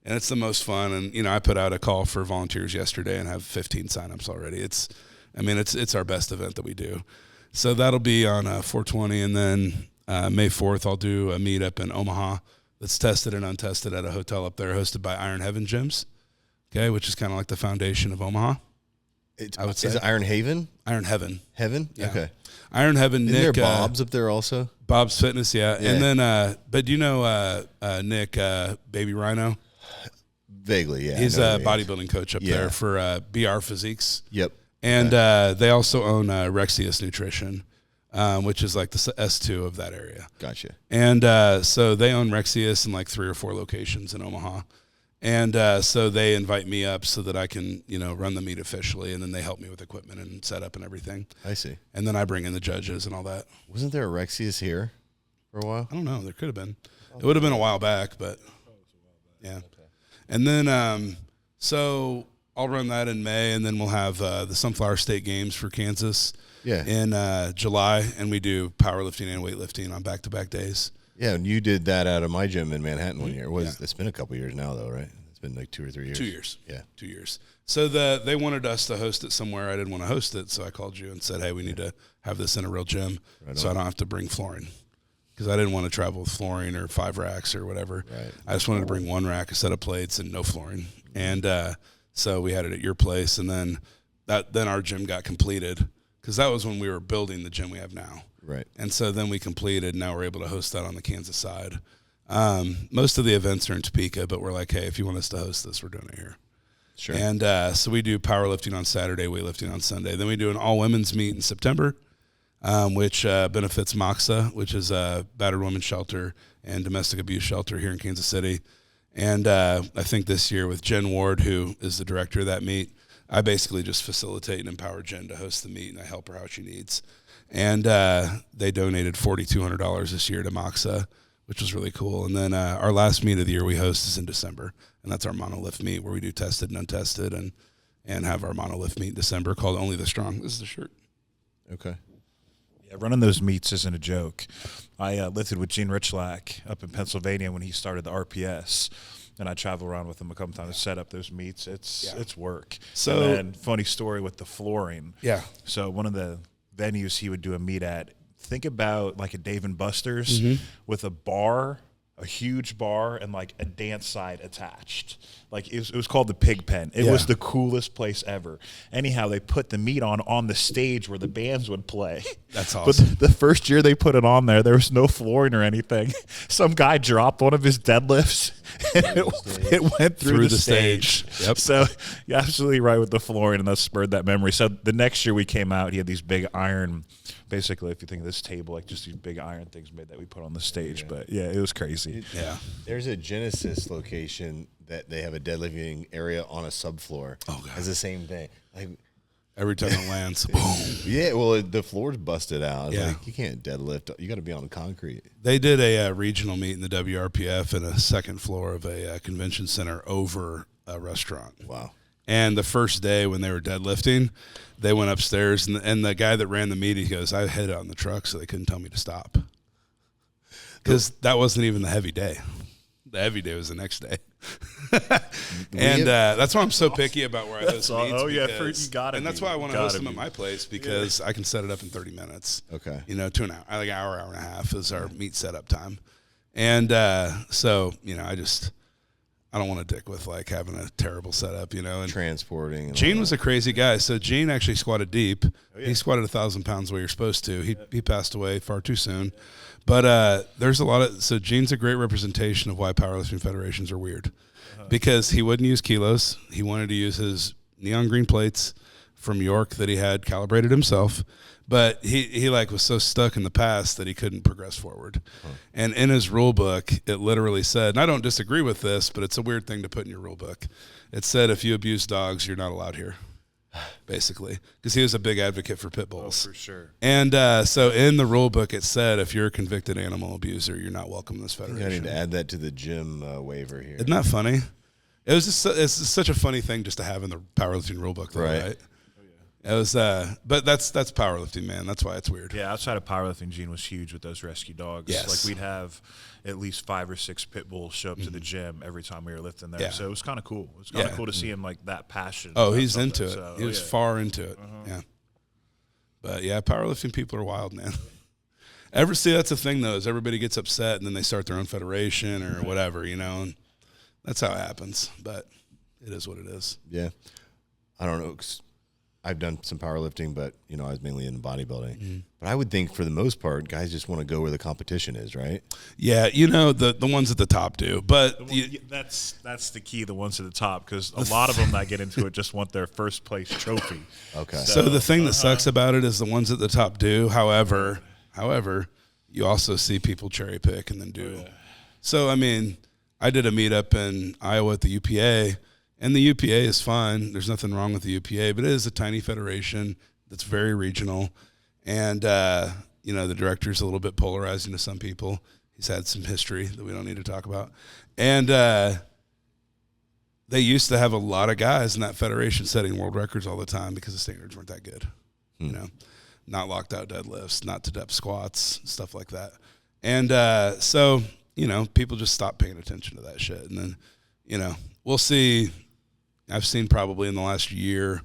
it's the most fun. And, you know, I put out a call for volunteers yesterday and have 15 signups already. It's our best event that we do. So that'll be on 420. And then May 4th, I'll do a meetup in Omaha that's tested and untested at a hotel up there hosted by Iron Heaven Gyms, okay, which is kind of like the foundation of Omaha. I would say. Is it Iron Haven? Iron Heaven. Heaven? Yeah. Okay. Iron Heaven, Isn't Nick. there Bob's up there also? Bob's Fitness, yeah. And then, but do you know Nick, Baby Rhino? Vaguely, yeah. He's a bodybuilding coach up there for BR Physiques. Yep. And they also own Rexius Nutrition, which is like the S2 of that area. Gotcha. And so they own Rexius in like 3 or 4 locations in Omaha. And so they invite me up so that I can, you know, run the meet officially, and then they help me with equipment and setup and everything. I see. And then I bring in the judges and all that. Wasn't there a Rexius here for a while? I don't know. There could have been. It would have been a while back, but yeah. Okay. And then so I'll run that in May, and then we'll have the Sunflower State Games for Kansas in July, and we do powerlifting and weightlifting on back-to-back days. Yeah, and you did that out of my gym in Manhattan one year. It's been a couple years now, though, right? It's been like 2 or 3 years. 2 years. Yeah. 2 years. So they wanted us to host it somewhere. I didn't want to host it, so I called you and said, hey, we need to have this in a real gym so I don't have to bring flooring. Because I didn't want to travel with flooring or 5 racks or whatever. Right. I just wanted to bring 1 rack, a set of plates, and no flooring. And so we had it at your place, and then our gym got completed because that was when we were building the gym we have now. Right. And so then we completed. Now we're able to host that on the Kansas side. Most of the events are in Topeka, but we're like, hey, if you want us to host this, we're doing it here. Sure. And so we do powerlifting on Saturday, weightlifting on Sunday. Then we do an all-women's meet in September, which benefits MOXA, which is a battered women's shelter and domestic abuse shelter here in Kansas City. And I think this year with Jen Ward, who is the director of that meet, I basically just facilitate and empower Jen to host the meet, and I help her how she needs. And they donated $4,200 this year to MOXA, which was really cool. And then our last meet of the year we host is in December, and that's our monolift meet where we do tested and untested and have our monolift meet in December called Only the Strong. This is the shirt. Okay. Yeah, running those meets isn't a joke. I lifted with Gene Richlack up in Pennsylvania when he started the RPS. And I travel around with him a couple times to set up those meets. It's work. So, and then funny story with the flooring. Yeah. So one of the venues he would do a meet at, think about like a Dave & Buster's with a bar, a huge bar, and like a dance side attached. Like it was called the Pig Pen. It was the coolest place ever. Anyhow, they put the meet on the stage where the bands would play. That's awesome. But the first year they put it on there was no flooring or anything. Some guy dropped one of his deadlifts, and it went through the stage. Yep. So you're absolutely right with the flooring, and that spurred that memory. So the next year we came out, he had these big iron, basically, if you think of this table, like just these big iron things made that we put on the stage. But yeah, it was crazy. There's a Genesis location that they have a deadlifting area on a subfloor. Oh, God. It's the same thing. Like, every time it lands, boom. Yeah, well, the floor's busted out. Yeah. Like, you can't deadlift. You got to be on concrete. They did a regional meet in the WRPF in a second floor of a convention center over a restaurant. Wow. And the first day when they were deadlifting, they went upstairs, and the guy that ran the meet, he goes, I hid it on the truck so they couldn't tell me to stop. Because that wasn't even the heavy day. The heavy day was the next day. And that's why I'm so picky about where I host meets. Oh, yeah, you got it. And that's why I want to host them at my place, because I can set it up in 30 minutes. Okay. You know, to an hour, like an hour and a half is our meet setup time. And so, you know, I don't want to dick with like having a terrible setup, you know. And transporting. And Gene was a crazy guy. So Gene actually squatted deep. Oh, yeah. He squatted 1,000 pounds the way you're supposed to. He passed away far too soon. But there's a lot of – so Gene's a great representation of why powerlifting federations are weird, because he wouldn't use kilos. He wanted to use his neon green plates from York that he had calibrated himself. But he like was so stuck in the past that he couldn't progress forward. And in his rule book, it literally said, and I don't disagree with this, but it's a weird thing to put in your rule book. It said, if you abuse dogs, you're not allowed here. basically, because he was a big advocate for pit bulls. Oh, for sure. And so in the rule book, it said if you're a convicted animal abuser, you're not welcome in this federation. I need to add that to the gym waiver here. Isn't that funny? It was just it's such a funny thing just to have in the powerlifting rule book, though, right? It was, but that's powerlifting, man. That's why it's weird. Yeah, outside of powerlifting, Gene was huge with those rescue dogs. Yes. Like we'd have at least 5 or 6 pit bulls show up to the gym every time we were lifting there. Yeah. So it was kind of cool. It was kind of cool to see him like that passionate. Oh, about he's something. into it. So, he was far into it. Yeah. But yeah, powerlifting people are wild, man. See, that's the thing though, is everybody gets upset and then they start their own federation or whatever, and that's how it happens. But it is what it is. Yeah. I don't know. 'Cause I've done some powerlifting, but I was mainly in bodybuilding. But I would think for the most part, guys just want to go where the competition is, right? Yeah, the ones at the top do, but that's the key. The ones at the top, because a lot of them that get into it just want their first place trophy. Okay. So the thing that sucks about it is the ones at the top do. However, you also see people cherry pick and then do. So I mean, I did a meetup in Iowa at the UPA. And the UPA is fine. There's nothing wrong with the UPA, but it is a tiny federation that's very regional. And, the director's a little bit polarizing to some people. He's had some history that we don't need to talk about. And they used to have a lot of guys in that federation setting world records all the time because the standards weren't that good. Not locked out deadlifts, not to depth squats, stuff like that. And so, people just stopped paying attention to that shit. And then, we'll see. I've seen probably in the last year,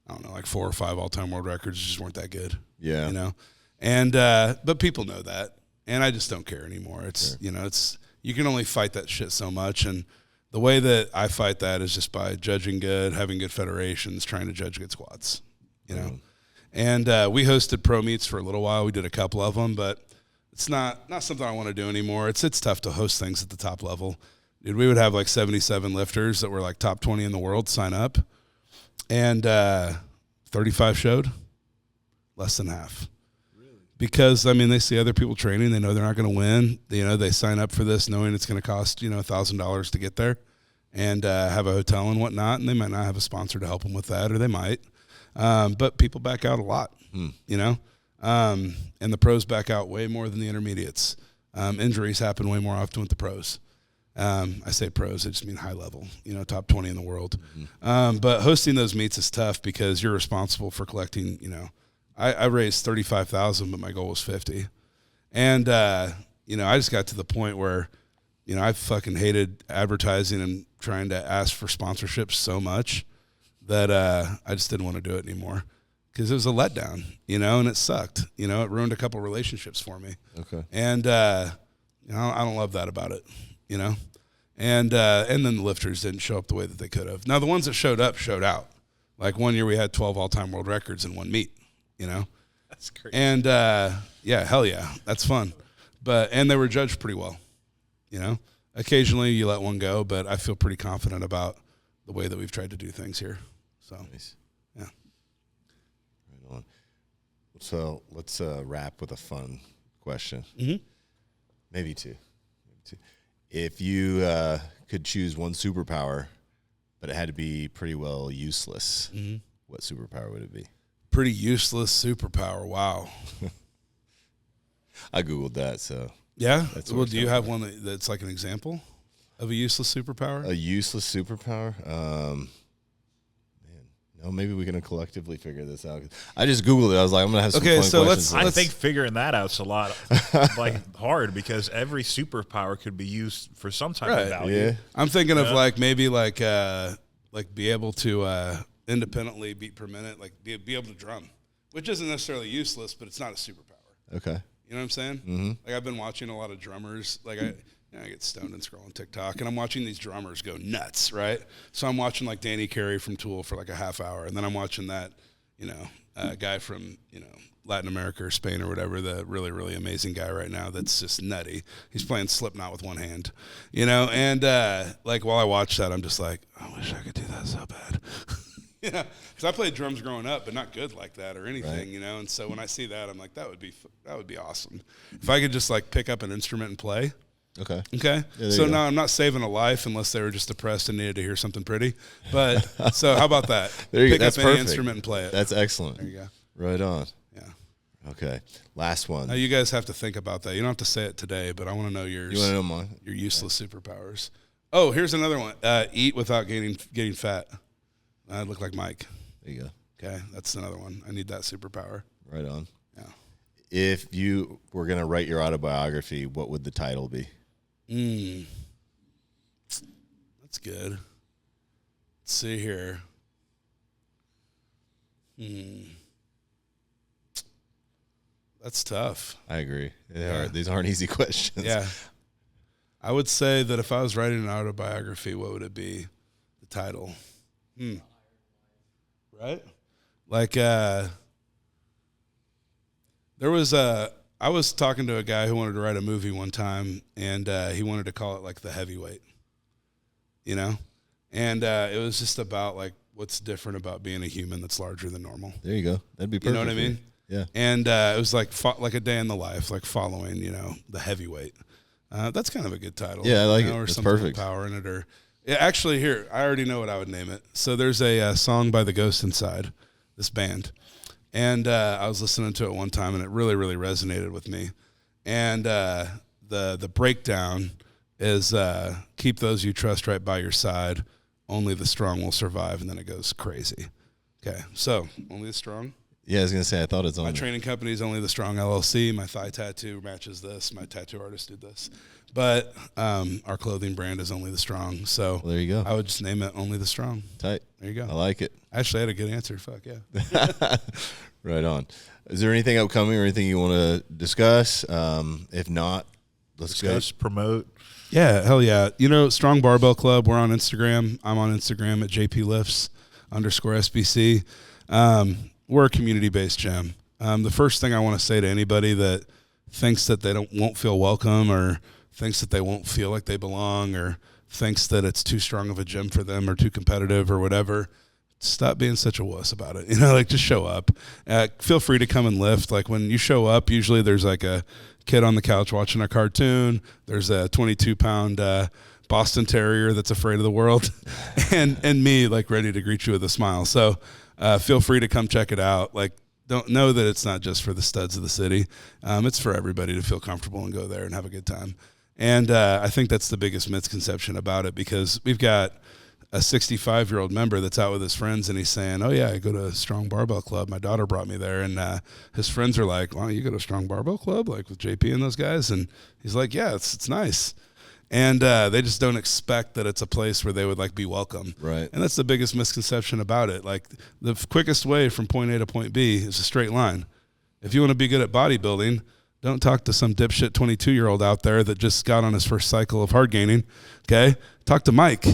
I don't know, like 4 or 5 all-time world records just weren't that good. Yeah. And but people know that, and I just don't care anymore. It's it's you can only fight that shit so much, and the way that I fight that is just by judging good, having good federations, trying to judge good squats. And we hosted pro meets for a little while. We did a couple of them, but it's not something I want to do anymore. It's tough to host things at the top level. Dude, we would have like 77 lifters that were like top 20 in the world sign up, and 35 showed, less than half. Really? Because, they see other people training. They know they're not going to win. They sign up for this knowing it's going to cost, $1,000 to get there and have a hotel and whatnot, and they might not have a sponsor to help them with that, or they might. But people back out a lot, and the pros back out way more than the intermediates. Injuries happen way more often with the pros. I say pros, I just mean high level, top 20 in the world. But hosting those meets is tough because you're responsible for collecting, I raised $35,000, but my goal was 50. And, I just got to the point where, I fucking hated advertising and trying to ask for sponsorships so much that I just didn't want to do it anymore because it was a letdown, and it sucked. It ruined a couple relationships for me. Okay. And, I don't love that about it. And then the lifters didn't show up the way that they could have. Now, the ones that showed up showed out. Like one year we had 12 all-time world records in one meet, That's crazy. And, hell yeah, that's fun. And they were judged pretty well, Occasionally you let one go, but I feel pretty confident about the way that we've tried to do things here. So, nice. Yeah. Right on. So let's wrap with a fun question. Mm-hmm. Maybe two. If you could choose one superpower, but it had to be pretty well useless, what superpower would it be? Pretty useless superpower. Wow. I Googled that, so. Yeah? Well, do you have one that's like an example of a useless superpower? A useless superpower? No, maybe we can collectively figure this out. I just Googled it. I was like, I'm going to have some fun questions. I think figuring that out's a lot hard because every superpower could be used for some type of value. Yeah. I'm thinking of maybe be able to independently beat per minute, like be able to drum, which isn't necessarily useless, but it's not a superpower. Okay. You know what I'm saying? Mm-hmm. Like I've been watching a lot of drummers. Like I get stoned and scrolling TikTok, and I'm watching these drummers go nuts, right? So I'm watching like Danny Carey from Tool for like a half hour, and then I'm watching that, guy from, Latin America or Spain or whatever, the really, really amazing guy right now that's just nutty. He's playing Slipknot with one hand, and while I watch that, I'm just like, I wish I could do that so bad. Because I played drums growing up, but not good like that or anything, right. And so when I see that, I'm like, that would be awesome. If I could just like pick up an instrument and play, Okay. Okay. Yeah, So now I'm not saving a life unless they were just depressed and needed to hear something pretty. But so how about that? There you go. Pick That's up any perfect. instrument and play it. That's excellent. There you go. Right on. Yeah. Okay. Last one. Now you guys have to think about that. You don't have to say it today, but I want to know yours. You want to know mine? Your useless superpowers. Oh, here's another one. Eat without getting fat. I look like Mike. There you go. Okay, that's another one. I need that superpower. Right on. Yeah. If you were going to write your autobiography, what would the title be? That's good. Let's see here. That's tough. I agree. These aren't easy questions. Yeah. I would say that if I was writing an autobiography, what would it be? The title. Right? Like, I was talking to a guy who wanted to write a movie one time, and he wanted to call it like The Heavyweight, you know? And it was just about like what's different about being a human that's larger than normal. There you go. That'd be perfect. You know what I mean? Yeah. And it was like a day in the life, like following, the heavyweight. That's kind of a good title. Yeah, I like it. Or That's something perfect. with power in it. Or yeah, actually, here I already know what I would name it. So there's a song by The Ghost Inside, this band, and I was listening to it one time, and it really, really resonated with me. And the breakdown is keep those you trust right by your side. Only the strong will survive, and then it goes crazy. Okay, so Only the Strong. Yeah, I was going to say, I thought it's on My there. training company is Only the Strong LLC. My thigh tattoo matches this. My tattoo artist did this. But our clothing brand is Only the Strong. So Well, there you go. I would just name it Only the Strong. Tight. There you go. I like it. Actually, I had a good answer. Fuck, yeah. Right on. Is there anything upcoming or anything you want to discuss? If not, let's Discuss, promote. Yeah, hell yeah. Strong Barbell Club, we're on Instagram. I'm on Instagram at JPLifts_SBC. We're a community-based gym. The first thing I want to say to anybody that thinks that they won't feel welcome or thinks that they won't feel like they belong or thinks that it's too strong of a gym for them or too competitive or whatever, stop being such a wuss about it. Just show up. Feel free to come and lift. Like when you show up, usually there's like a kid on the couch watching a cartoon. There's a 22-pound Boston Terrier that's afraid of the world and me like ready to greet you with a smile. So feel free to come check it out. Like, don't know that it's not just for the studs of the city. It's for everybody to feel comfortable and go there and have a good time. And I think that's the biggest misconception about it because we've got a 65-year-old member that's out with his friends and he's saying, oh, yeah, I go to Strong Barbell Club. My daughter brought me there. And his friends are like, wow, you go to Strong Barbell Club, like with JP and those guys? And he's like, yeah, it's nice. And they just don't expect that it's a place where they would like be welcome. Right. And that's the biggest misconception about it. Like the quickest way from point A to point B is a straight line. If you want to be good at bodybuilding, don't talk to some dipshit 22-year-old out there that just got on his first cycle of hard gaining. Okay? Talk to Mike.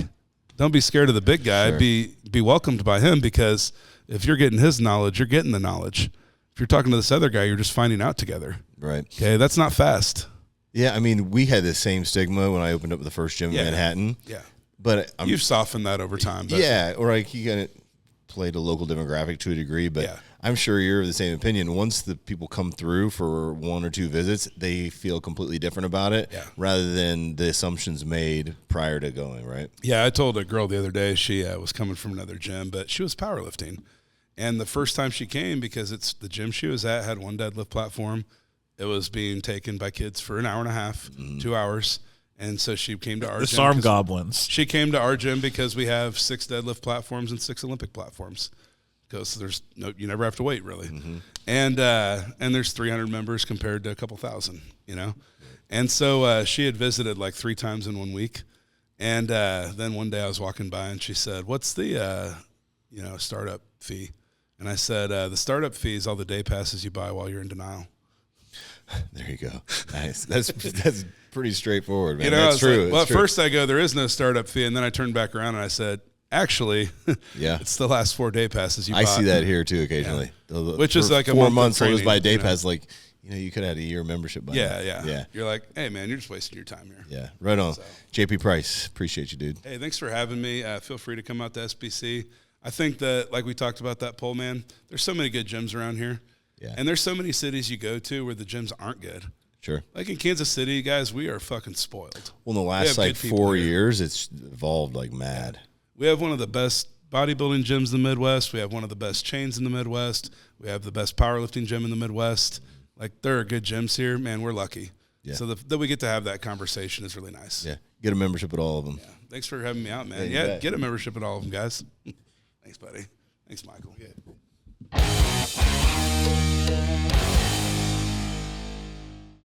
Don't be scared of the big guy. Sure. Be welcomed by him because if you're getting his knowledge, you're getting the knowledge. If you're talking to this other guy, you're just finding out together. Right. Okay? That's not fast. Yeah, I mean, we had the same stigma when I opened up the first gym in Manhattan. Yeah. But You've softened that over time. But yeah, or like you got to play to local demographic to a degree, but Yeah. I'm sure you're of the same opinion. Once the people come through for one or two visits, they feel completely different about it rather than the assumptions made prior to going, right? Yeah, I told a girl the other day she was coming from another gym, but she was powerlifting. And the first time she came, because it's the gym she was at had one deadlift platform, it was being taken by kids for an hour and a half, 2 hours. And so she came to our gym. Disarm goblins. She came to our gym because we have 6 deadlift platforms and 6 Olympic platforms. Because there's you never have to wait really. And there's 300 members compared to a couple thousand, And so she had visited like 3 times in 1 week. And then one day I was walking by and she said, what's the, startup fee? And I said, the startup fee is all the day passes you buy while you're in denial. There you go. Nice. That's pretty straightforward, man. I That's was true. like, well, It's at true. first I go, there is no startup fee. And then I turned back around and I said, actually, Yeah. it's the last 4 day passes you buy. I see that here too occasionally. Which is For like a 4 month of months. So it was training, by day pass. Like, you could have had a year membership by now. Yeah. You're like, hey, man, you're just wasting your time here. Yeah. Right on. JP Price. Appreciate you, dude. Hey, thanks for having me. Feel free to come out to SBC. I think that, like we talked about that poll, man, there's so many good gyms around here. Yeah. And there's so many cities you go to where the gyms aren't good. Sure. Like in Kansas City, guys, we are fucking spoiled. Well, in the last like 4 years, it's evolved like mad. We have one of the best bodybuilding gyms in the Midwest. We have one of the best chains in the Midwest. We have the best powerlifting gym in the Midwest. Like, there are good gyms here. Man, we're lucky. Yeah. So that we get to have that conversation is really nice. Yeah. Get a membership at all of them. Yeah. Thanks for having me out, man. Yeah, get a membership at all of them, guys. Thanks, buddy. Thanks, Michael.